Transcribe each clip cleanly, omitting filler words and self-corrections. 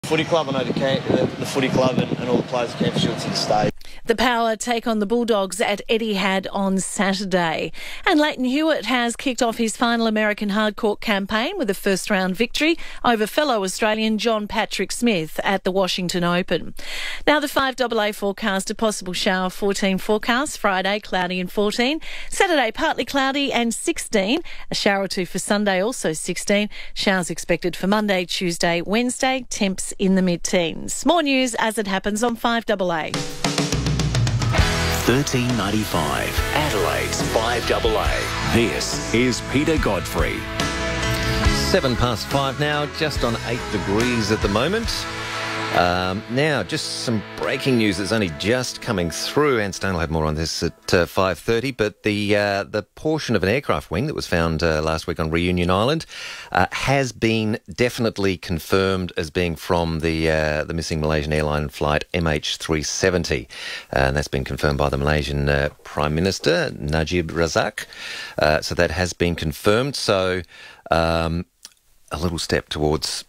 Footy club, I know the footy club and all the players came for to the stage. The Power take on the Bulldogs at Etihad on Saturday. And Leighton Hewitt has kicked off his final American hardcourt campaign with a first-round victory over fellow Australian John Patrick Smith at the Washington Open. Now the 5AA forecast, a possible shower 14 forecast. Friday, cloudy and 14. Saturday, partly cloudy and 16. A shower or two for Sunday, also 16. Showers expected for Monday, Tuesday, Wednesday. Temps in the mid-teens. More news as it happens on 5AA. 1395, Adelaide's 5AA. This is Peter Godfrey. 5:07 now, just on 8 degrees at the moment. Now, just some breaking news that's only just coming through. Anne Stone will have more on this at 5:30. But the portion of an aircraft wing that was found last week on Reunion Island has been definitely confirmed as being from the missing Malaysian airline flight MH370, and that's been confirmed by the Malaysian Prime Minister Najib Razak. So that has been confirmed. So a little step towards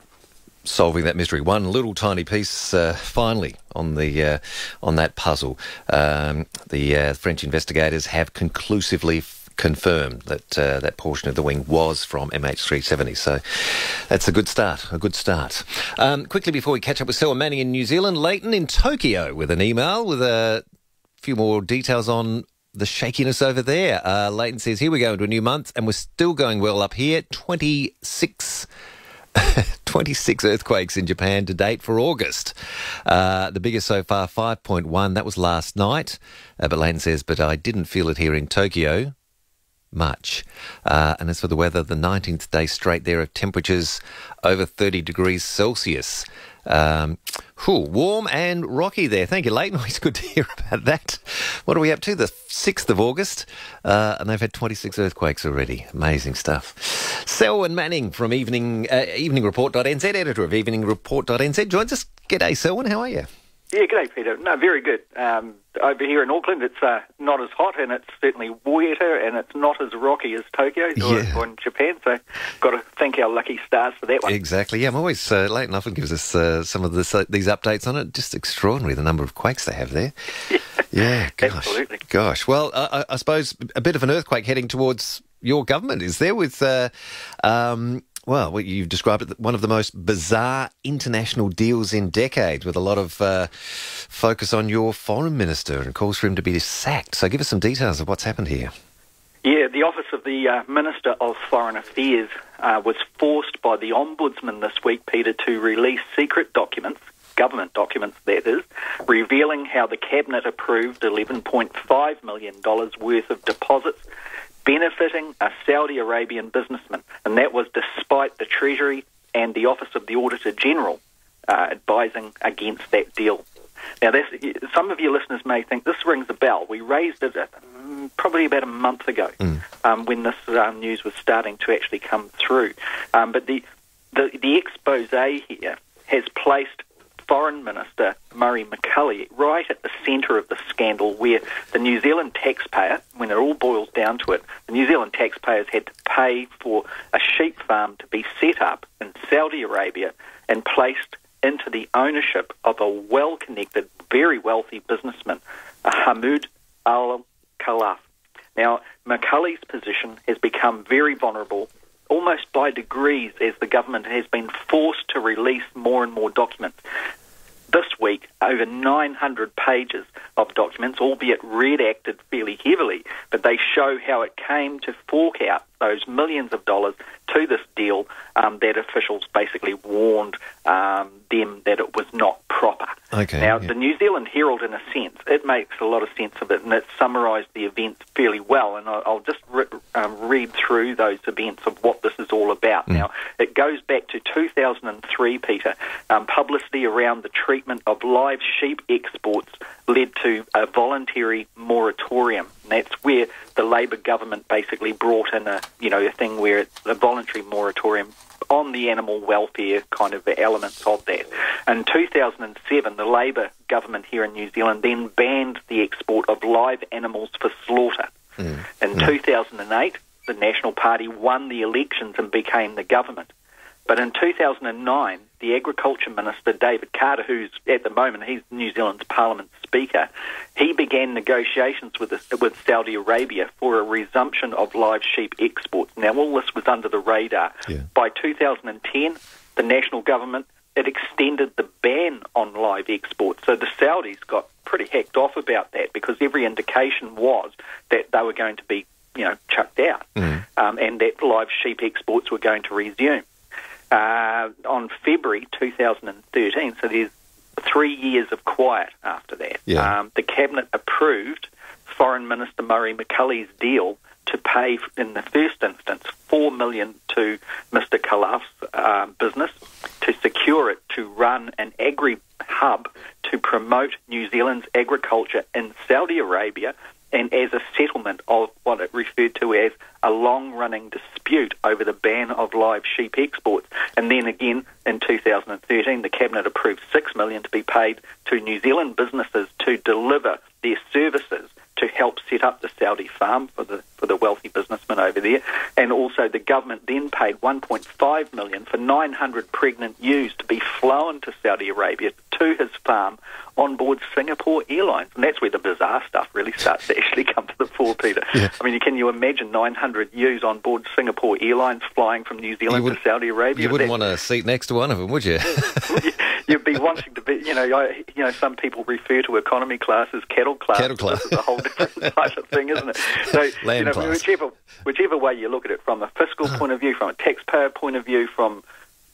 solving that mystery. One little tiny piece finally on that puzzle. The French investigators have conclusively confirmed that that portion of the wing was from MH370. So that's a good start. Quickly before we catch up with Selwyn Manning in New Zealand, Leighton in Tokyo with an email with a few more details on the shakiness over there. Leighton says, here we go into a new month and we're still going well up here. 26 earthquakes in Japan to date for August. The biggest so far, 5.1. That was last night. But Leighton says, but I didn't feel it here in Tokyo much. And as for the weather, the 19th day straight there of temperatures over 30 degrees Celsius. Warm and rocky there. Thank you, Leighton. Always good to hear about that. What are we up to? The 6th of August. And they've had 26 earthquakes already. Amazing stuff. Selwyn Manning from EveningReport.nz, editor of EveningReport.nz, joins us. G'day, Selwyn. How are you? Yeah, g'day, Peter. No, very good. Over here in Auckland, it's not as hot, and it's certainly wetter, and it's not as rocky as Tokyo or in Japan. So, got to thank our lucky stars for that one. Exactly. Yeah, I'm always Leighton often gives us some of these updates on it. Just extraordinary the number of quakes they have there. Yeah, gosh, absolutely. Gosh. Well, I suppose a bit of an earthquake heading towards your government is there with. Well, you've described it, one of the most bizarre international deals in decades, with a lot of focus on your foreign minister and calls for him to be sacked. So give us some details of what's happened here. Yeah, the Office of the Minister of Foreign Affairs was forced by the Ombudsman this week, Peter, to release secret documents, government documents that is, revealing how the Cabinet approved $11.5 million worth of deposits benefiting a Saudi Arabian businessman, and that was despite the Treasury and the Office of the Auditor General advising against that deal. Now, some of your listeners may think this rings a bell. We raised it probably about a month ago when this news was starting to actually come through. But the expose here has placed Foreign Minister Murray McCully right at the centre of the scandal, where the New Zealand taxpayer, when it all boils down to it, the New Zealand taxpayers had to pay for a sheep farm to be set up in Saudi Arabia and placed into the ownership of a well-connected, very wealthy businessman, Hmood Al Khalaf. Now, McCully's position has become very vulnerable almost by degrees as the government has been forced to release more and more documents. This week, over 900 pages of documents, albeit redacted fairly heavily, but they show how it came to fork out those millions of dollars to this deal that officials basically warned them that it was not proper. Okay, now, the New Zealand Herald, in a sense, it makes a lot of sense of it, and it summarised the events fairly well, and I'll just read through those events of what this is all about. Now, it goes back to 2003, Peter. Publicity around the treatment of live sheep exports led to a voluntary moratorium. And that's where the Labor government basically brought in a thing where it's a voluntary moratorium on the animal welfare kind of elements of that. In 2007, the Labor government here in New Zealand then banned the export of live animals for slaughter. In 2008, the National Party won the elections and became the government. But in 2009, the Agriculture Minister, David Carter, who's at the moment, he's New Zealand's Parliament Speaker, he began negotiations with Saudi Arabia for a resumption of live sheep exports. Now, all this was under the radar. Yeah. By 2010, the national government, it extended the ban on live exports. So the Saudis got pretty hecked off about that because every indication was that they were going to be, chucked out, and that live sheep exports were going to resume. On February 2013, so there's 3 years of quiet after that, the Cabinet approved Foreign Minister Murray McCully's deal to pay, in the first instance, $4 million to Mr. Khalaf's business to secure it to run an agri-hub to promote New Zealand's agriculture in Saudi Arabia, and as a settlement of what it referred to as a long-running dispute over the ban of live sheep exports. And then again, in 2013, the Cabinet approved $6 million to be paid to New Zealand businesses to deliver their services to help set up the Saudi farm for the wealthy businessmen over there. And also the government then paid $1.5 million for 900 pregnant ewes to be flown to Saudi Arabia to his farm on board Singapore Airlines. And that's where the bizarre stuff really starts to actually come to the fore, Peter. Yeah. I mean, can you imagine 900 ewes on board Singapore Airlines flying from New Zealand to Saudi Arabia? You wouldn't want a seat next to one of them, would you? You'd be wanting to be, some people refer to economy class as cattle class. Cattle class. This is a whole different type of thing, isn't it? So, Land class. Whichever way you look at it, from a fiscal point of view, from a taxpayer point of view, from,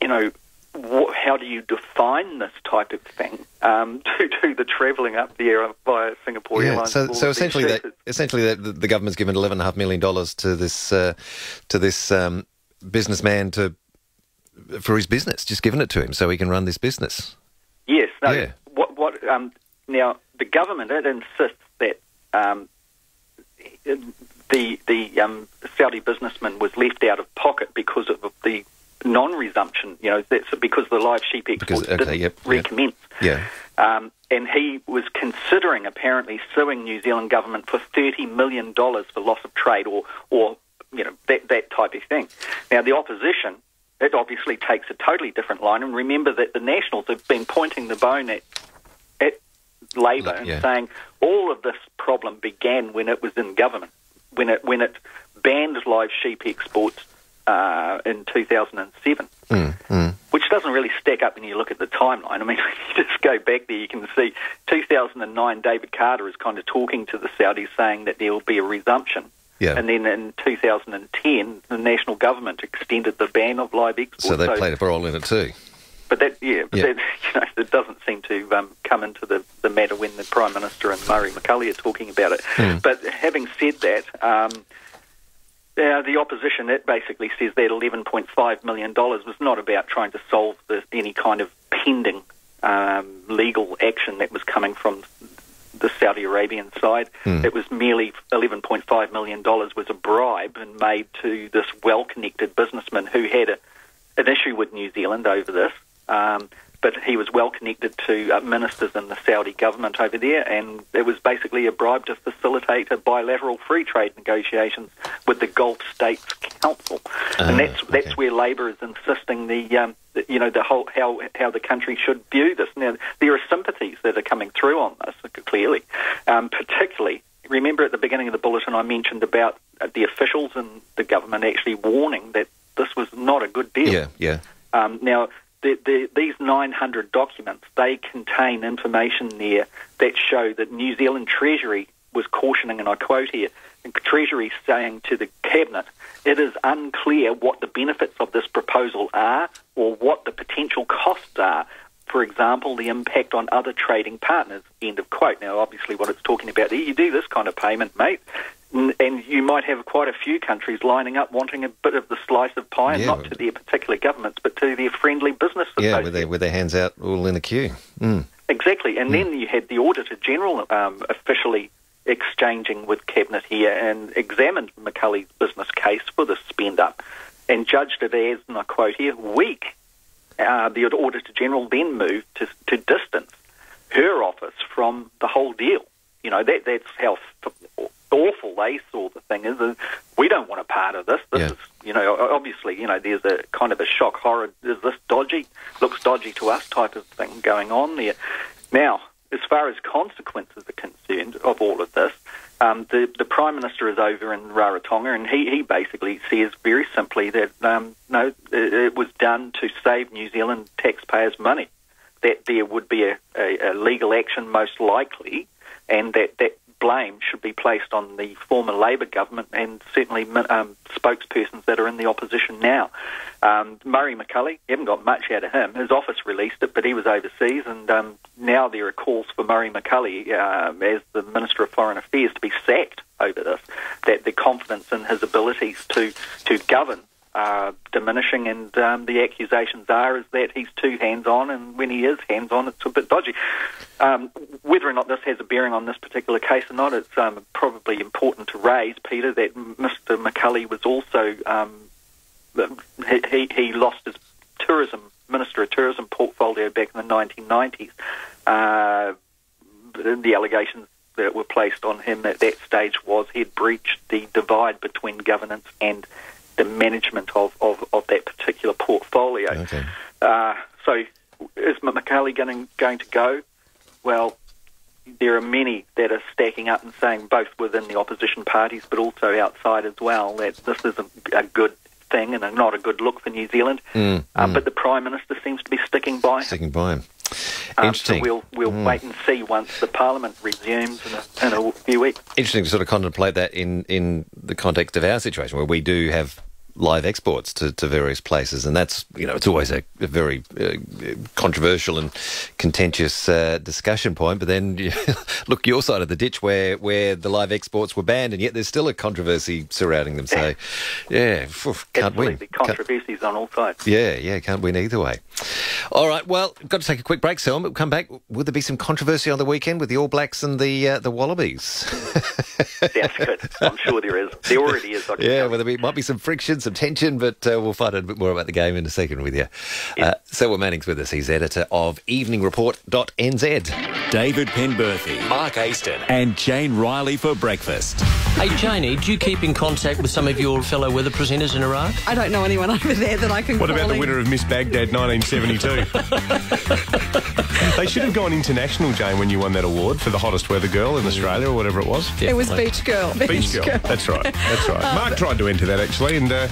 how do you define this type of thing to the travelling up there via Singapore Airlines? So essentially, the government's given $11.5 million to this businessman for his business, just given it to him so he can run this business. Yes. No, yeah. Now, the government, it insists that the Saudi businessman was left out of pocket because of the non-resumption, that's because the live sheep exports didn't recommence. Yeah. And he was considering, apparently, suing New Zealand government for $30 million for loss of trade or that type of thing. Now, the opposition, it obviously takes a totally different line. And remember that the Nationals have been pointing the bone at Labor and saying all of this problem began when it was in government, when it banned live sheep exports in 2007, which doesn't really stack up when you look at the timeline. I mean, you just go back there, you can see 2009, David Carter is kind of talking to the Saudis saying that there will be a resumption. Yeah. And then in 2010, the national government extended the ban of live exports. So they played a role in it too. But that it doesn't seem to come into the matter when the Prime Minister and Murray McCully are talking about it. But having said that, the opposition, it basically says that $11.5 million was not about trying to solve any kind of pending legal action that was coming from the Saudi Arabian side. It was merely $11.5 million was a bribe and made to this well-connected businessman who had an issue with New Zealand over this. But he was well connected to ministers in the Saudi government over there, and it was basically a bribe to facilitate a bilateral free trade negotiations with the Gulf States Council, and that's where Labor is insisting the whole how the country should view this. Now there are sympathies that are coming through on this clearly, particularly. Remember at the beginning of the bulletin I mentioned about the officials in the government actually warning that this was not a good deal. Now. These 900 documents, they contain information there that show that New Zealand Treasury was cautioning, and I quote here, Treasury saying to the Cabinet, it is unclear what the benefits of this proposal are or what the potential costs are. For example, the impact on other trading partners, end of quote. Now, obviously what it's talking about there, you do this kind of payment, mate, and you might have quite a few countries lining up wanting a bit of the slice of pie, and not to their particular governments, but to their friendly businesses. Yeah, with their hands out all in a queue. Exactly. And then you had the Auditor General officially exchanging with Cabinet here and examined McCully's business case for the spend-up and judged it as, and I quote here, weak. The Auditor General then moved to distance her office from the whole deal. That's how awful they saw the thing is we don't want a part of this. This is, obviously, there's a kind of a shock horror. Is this dodgy? Looks dodgy to us type of thing going on there. Now, as far as consequences are concerned of all of this, the Prime Minister is over in Rarotonga, and he basically says very simply that no, it was done to save New Zealand taxpayers' money, that there would be a legal action most likely, and that blame should be placed on the former Labor government and certainly spokespersons that are in the opposition now. Murray McCully, you haven't got much out of him. His office released it, but he was overseas, and now there are calls for Murray McCully as the Minister of Foreign Affairs to be sacked over this, that the confidence in his abilities to govern diminishing, and the accusations is that he's too hands-on, and when he is hands-on, it's a bit dodgy. Whether or not this has a bearing on this particular case or not, it's probably important to raise, Peter, that Mr. McCully was also, he lost his Minister of Tourism portfolio back in the 1990s. The allegations that were placed on him at that stage was he had breached the divide between governance and the management of that particular portfolio. Okay. So is McCully going to go? Well, there are many that are stacking up and saying, both within the opposition parties but also outside as well, that this isn't a good thing and not a good look for New Zealand. But the Prime Minister seems to be sticking by him. Interesting. So we'll wait and see once the Parliament resumes in a few weeks. Interesting to sort of contemplate that in the context of our situation, where we do have live exports to various places, and that's, it's always a very controversial and contentious discussion point. But then look your side of the ditch where the live exports were banned, and yet there's still a controversy surrounding them. So can't win. Controversies on all sides. Yeah, can't win either way. All right, well, got to take a quick break, Selwyn, but we'll come back. Will there be some controversy on the weekend with the All Blacks and the Wallabies? That's good. I'm sure there is. There already is. There might be some friction, some tension, but we'll find out a bit more about the game in a second with you. Selwyn Manning's with us. He's editor of EveningReport.nz. David Penberthy, Mark Aston and Jane Riley for breakfast. Hey, Janie, do you keep in contact with some of your fellow weather presenters in Iraq? I don't know anyone over there that I can call. What about the winner of Miss Baghdad 1972? They should have gone international, Jane, when you won that award for the hottest weather girl in Australia or whatever it was. Definitely. It was Beach Girl. Beach Girl. That's right. Mark tried to enter that, actually, and they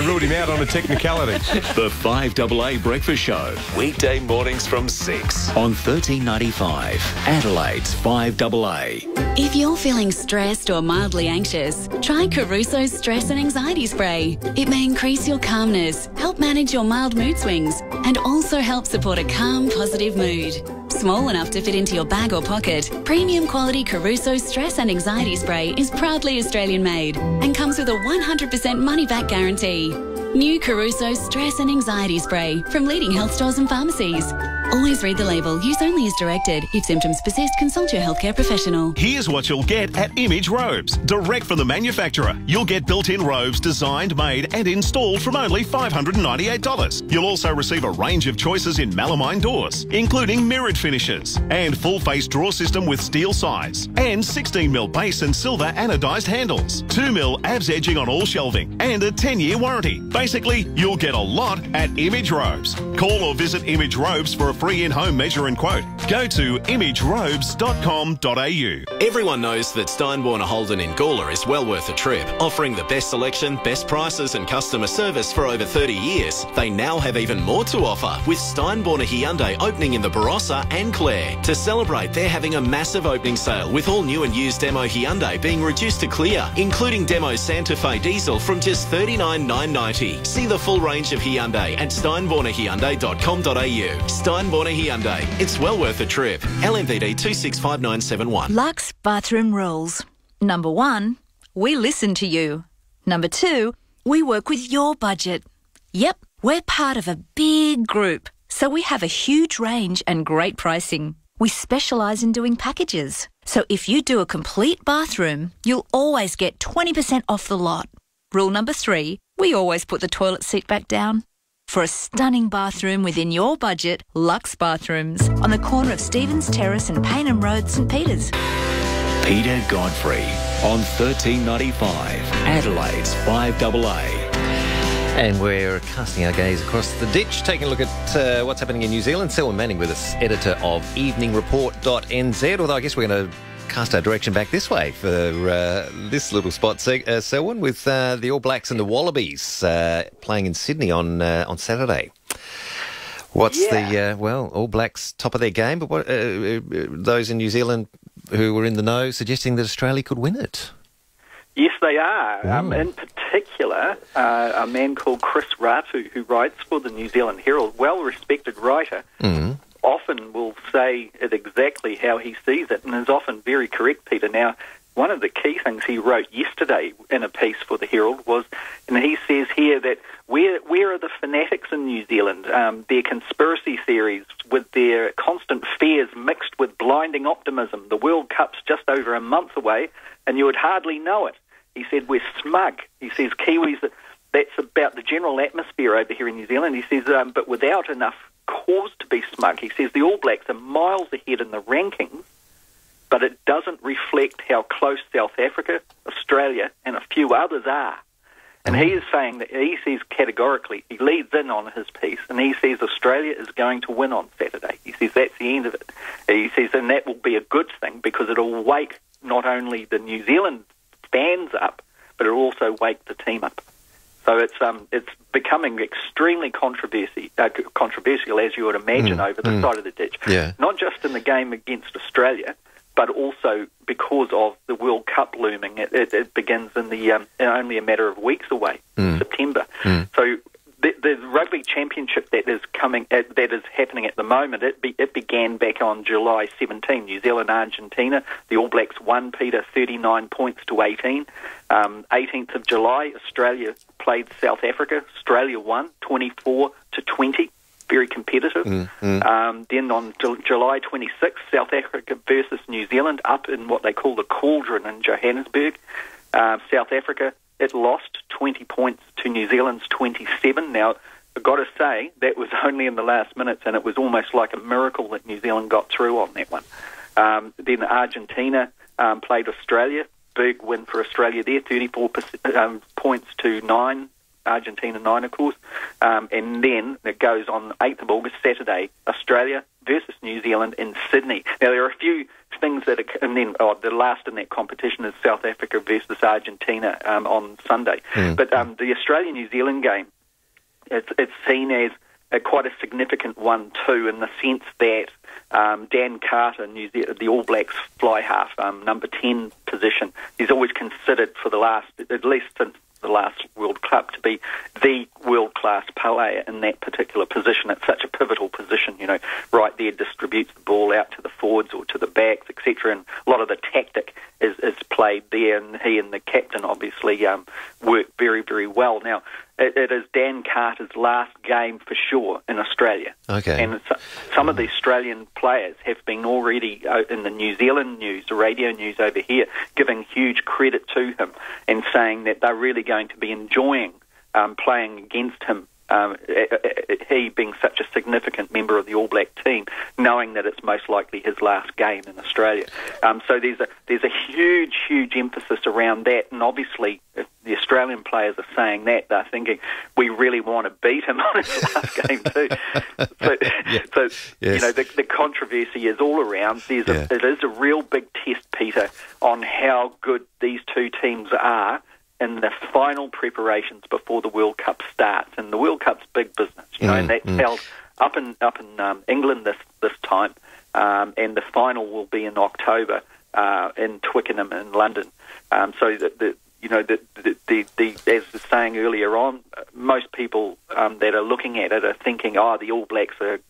ruled him out on a technicality. The 5AA Breakfast Show. Weekday mornings from 6 on 1395. Adelaide's 5AA. If you're feeling stressed or mildly anxious, try Caruso's Stress and Anxiety Spray. It may increase your calmness, help manage your mild mood swings, and also help support a calm, positive mood. Small enough to fit into your bag or pocket, premium quality Caruso Stress and Anxiety Spray is proudly Australian made and comes with a 100% money back guarantee. New Caruso Stress and Anxiety Spray from leading health stores and pharmacies. Always read the label. Use only as directed. If symptoms persist, consult your healthcare professional. Here's what you'll get at Image Robes. Direct from the manufacturer. You'll get built-in robes designed, made and installed from only $598. You'll also receive a range of choices in melamine doors, including mirrored finishes and full-face drawer system with steel sides, and 16mm base and silver anodized handles, 2mm abs edging on all shelving, and a 10-year warranty. Basically, you'll get a lot at Image Robes. Call or visit Image Robes for a free in-home measure and quote. Go to imagerobes.com.au. Everyone knows that Steinborner Holden in Gawler is well worth a trip. Offering the best selection, best prices and customer service for over 30 years, they now have even more to offer with Steinborner Hyundai opening in the Barossa and Clare. To celebrate, they're having a massive opening sale with all new and used demo Hyundai being reduced to clear, including demo Santa Fe diesel from just $39,990. See the full range of Hyundai at steinbornerhyundai.com.au. Steinborner Hyundai. It's well worth a trip. LMVD 265971. Lux Bathroom Rules. Number 1, we listen to you. Number 2, we work with your budget. Yep, we're part of a big group, so we have a huge range and great pricing. We specialise in doing packages. So if you do a complete bathroom, you'll always get 20% off the lot. Rule number 3, we always put the toilet seat back down. For a stunning bathroom within your budget, Lux Bathrooms, on the corner of Stevens Terrace and Paynham Road, St Peters. Peter Godfrey on 1395, Adelaide's 5AA. And we're casting our gaze across the ditch, taking a look at what's happening in New Zealand. Selwyn Manning with us, editor of EveningReport.nz, although I guess we're going to cast our direction back this way for this little spot, Selwyn, with the All Blacks and the Wallabies playing in Sydney on Saturday. What's the All Blacks top of their game, but what those in New Zealand who were in the know suggesting that Australia could win it? Yes, they are. In particular, a man called Chris Ratu, who writes for the New Zealand Herald, well-respected writer, often will say it exactly how he sees it, and is often very correct, Peter. Now, one of the key things he wrote yesterday in a piece for the Herald was, and he says here that where are the fanatics in New Zealand? Their conspiracy theories with their constant fears mixed with blinding optimism. The World Cup's just over a month away, and you would hardly know it. He said, we're smug. He says, Kiwis, that's about the general atmosphere over here in New Zealand. He says, but without enough cause to be smug. He says the All Blacks are miles ahead in the rankings, but it doesn't reflect how close South Africa, Australia, and a few others are. And he is saying that, he says categorically, he leads in on his piece, and he says Australia is going to win on Saturday. He says that's the end of it. He says, and that will be a good thing because it'll wake not only the New Zealand fans up, but it'll also wake the team up. So it's becoming extremely controversial, as you would imagine, over the side of the ditch. Yeah. Not just in the game against Australia, but also because of the World Cup looming. It begins in only a matter of weeks away, September. So the rugby championship that is happening at the moment, it began back on July 17. New Zealand, Argentina. The All Blacks won, Peter, 39 points to 18. 18th of July, Australia played South Africa. Australia won 24 to 20. Very competitive. Then on July 26th, South Africa versus New Zealand up in what they call the Cauldron in Johannesburg. South Africa, it lost 20 points to New Zealand's 27. Now, I've got to say, that was only in the last minutes, and it was almost like a miracle that New Zealand got through on that one. Then Argentina played Australia. Big win for Australia there, 34 points to 9. Argentina 9, of course. And then it goes on 8th of August, Saturday, Australia versus New Zealand in Sydney. Now, there are a few things that are, and then the last in that competition is South Africa versus Argentina on Sunday. But the Australia-New Zealand game, it's seen as quite a significant one too, in the sense that Dan Carter, the All Blacks fly half, number 10 position, he's always considered for the last, at least since the last World Cup, to be the world-class player in that particular position. It's such a pivotal position, right there, distributes the ball out to the forwards or to the backs, etc. And a lot of the tactic is played there, and he and the captain obviously work very, very well. Now, it is Dan Carter's last game for sure in Australia. Okay. And some of the Australian players have been already in the New Zealand news, the radio news over here, giving huge credit to him and saying that they're really going to be enjoying playing against him, he being such a significant member of the All Black team, knowing that it's most likely his last game in Australia. So there's a huge, huge emphasis around that, and obviously if the Australian players are saying that, they're thinking, we really want to beat him on his last game too. The controversy is all around. It is a real big test, Peter, on how good these two teams are in the final preparations before the World Cup starts. And the World Cup's big business, and that's held up in England this time, and the final will be in October in Twickenham in London. So as I was saying earlier on, most people that are looking at it are thinking, the All Blacks are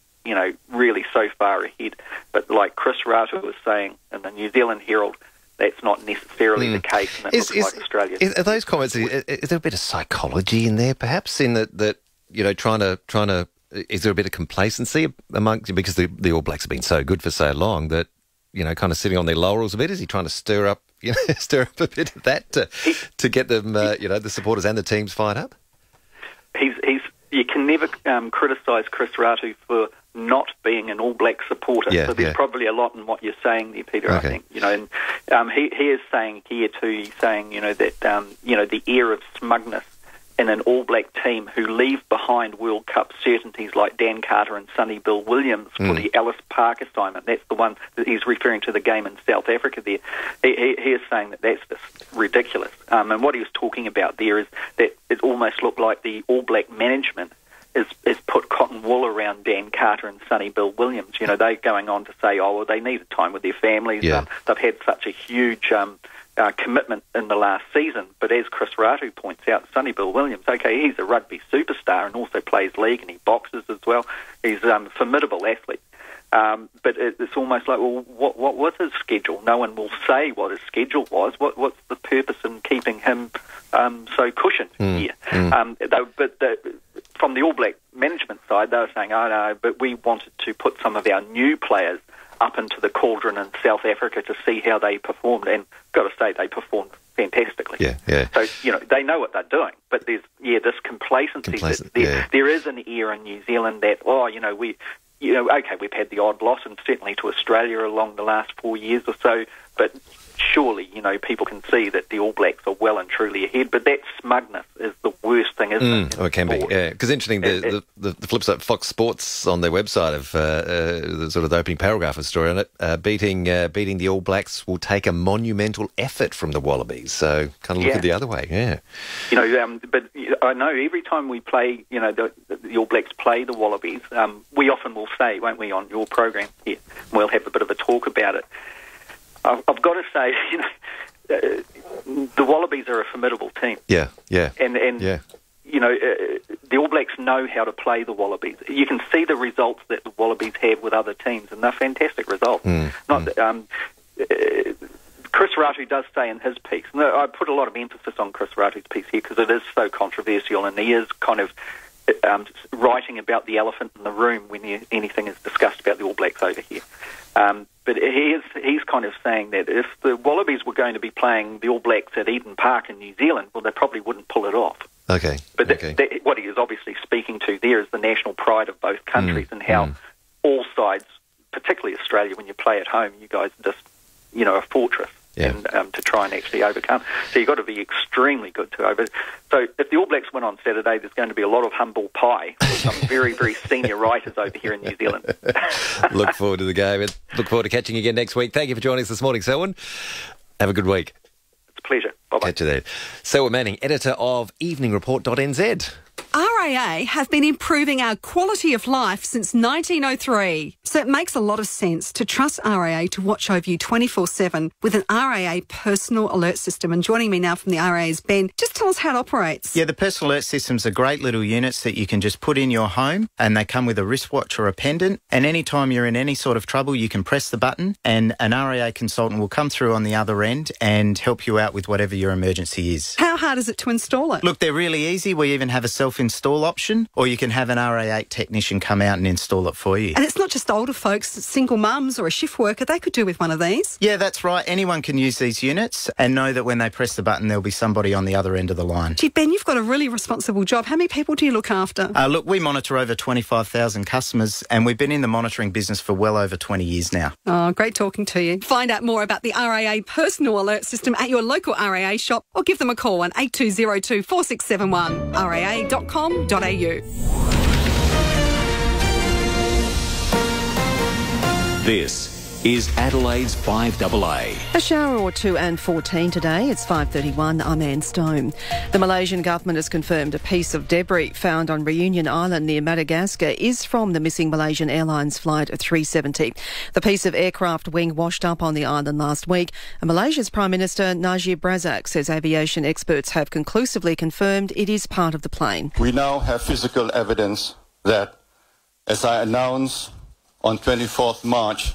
really so far ahead. But like Chris Ratu was saying in the New Zealand Herald, that's not necessarily the case, and it looks like Australia. Are those comments? Is there a bit of psychology in there, perhaps, in that trying to? Is there a bit of complacency amongst, because the All Blacks have been so good for so long that kind of sitting on their laurels a bit? Is he trying to stir up a bit of that to get them, the supporters and the teams fired up? You can never criticise Chris Ratu for not being an All Black supporter, so there's probably a lot in what you're saying there, Peter. I think, and he is saying here too. He's saying, that the air of smugness in an All Black team who leave behind World Cup certainties like Dan Carter and Sonny Bill Williams for the Ellis Park assignment. That's the one that he's referring to, the game in South Africa there. He is saying that that's just ridiculous. And what he was talking about there is that it almost looked like the All Black management is put cotton wool around Dan Carter and Sonny Bill Williams. They're going on to say, they needed time with their families. They've had such a huge commitment in the last season, but as Chris Ratu points out, Sonny Bill Williams, he's a rugby superstar and also plays league and he boxes as well. He's a formidable athlete. But it's almost like, well, what was his schedule? No one will say what his schedule was. What's the purpose in keeping him so cushioned here? From the All Black management side, they were saying, no, but we wanted to put some of our new players up into the cauldron in South Africa to see how they performed, and got to say they performed fantastically. So they know what they're doing, but there's this complacency. There is an air in New Zealand that we've had the odd loss, and certainly to Australia along the last 4 years or so, but surely, people can see that the All Blacks are well and truly ahead, but that smugness is the worst thing, isn't it? Oh, it can be, because interesting, the flip side, Fox Sports on their website of the sort of the opening paragraph of the story on it, beating the All Blacks will take a monumental effort from the Wallabies, so kind of look at the other way, but I know every time we play, the All Blacks play the Wallabies, we often will say, won't we, on your program here, we'll have a bit of a talk about it. I've got to say, the Wallabies are a formidable team. And the All Blacks know how to play the Wallabies. You can see the results that the Wallabies have with other teams, and they're fantastic results. Chris Ratu does say in his piece, and I put a lot of emphasis on Chris Ratu's piece here because it is so controversial, and he is kind of writing about the elephant in the room when anything is discussed about the All Blacks over here. But he's kind of saying that if the Wallabies were going to be playing the All Blacks at Eden Park in New Zealand, well, they probably wouldn't pull it off. But what he is obviously speaking to there is the national pride of both countries and how all sides, particularly Australia, when you play at home, you guys are just, a fortress. And to try and actually overcome. So you've got to be extremely good to over. So if the All Blacks win on Saturday, there's going to be a lot of humble pie with some very, very senior writers over here in New Zealand. Look forward to the game and look forward to catching you again next week. Thank you for joining us this morning, Selwyn. Have a good week. It's a pleasure. Bye-bye. Catch you there. Selwyn Manning, editor of EveningReport.nz. RAA have been improving our quality of life since 1903. So it makes a lot of sense to trust RAA to watch over you 24/7 with an RAA personal alert system. And joining me now from the RAA is Ben. Just tell us how it operates. Yeah, the personal alert systems are great little units that you can just put in your home, and they come with a wristwatch or a pendant. And anytime you're in any sort of trouble, you can press the button and an RAA consultant will come through on the other end and help you out with whatever your emergency is. How hard is it to install it? Look, they're really easy. We even have a self-install option, or you can have an RAA technician come out and install it for you. And it's not just older folks, single mums or a shift worker, they could do with one of these. Yeah, that's right. Anyone can use these units and know that when they press the button, there'll be somebody on the other end of the line. Gee, Ben, you've got a really responsible job. How many people do you look after? Look, we monitor over 25,000 customers, and we've been in the monitoring business for well over 20 years now. Oh, great talking to you. Find out more about the RAA personal alert system at your local RAA shop or give them a call on 8202 4671, raa.com.au. This is Adelaide's 5AA. A shower or two and 14 today. It's 5:31. I'm Anne Stone. The Malaysian government has confirmed a piece of debris found on Reunion Island near Madagascar is from the missing Malaysian Airlines Flight 370. The piece of aircraft wing washed up on the island last week, and Malaysia's Prime Minister Najib Razak says aviation experts have conclusively confirmed it is part of the plane. We now have physical evidence that, as I announced on 24th March,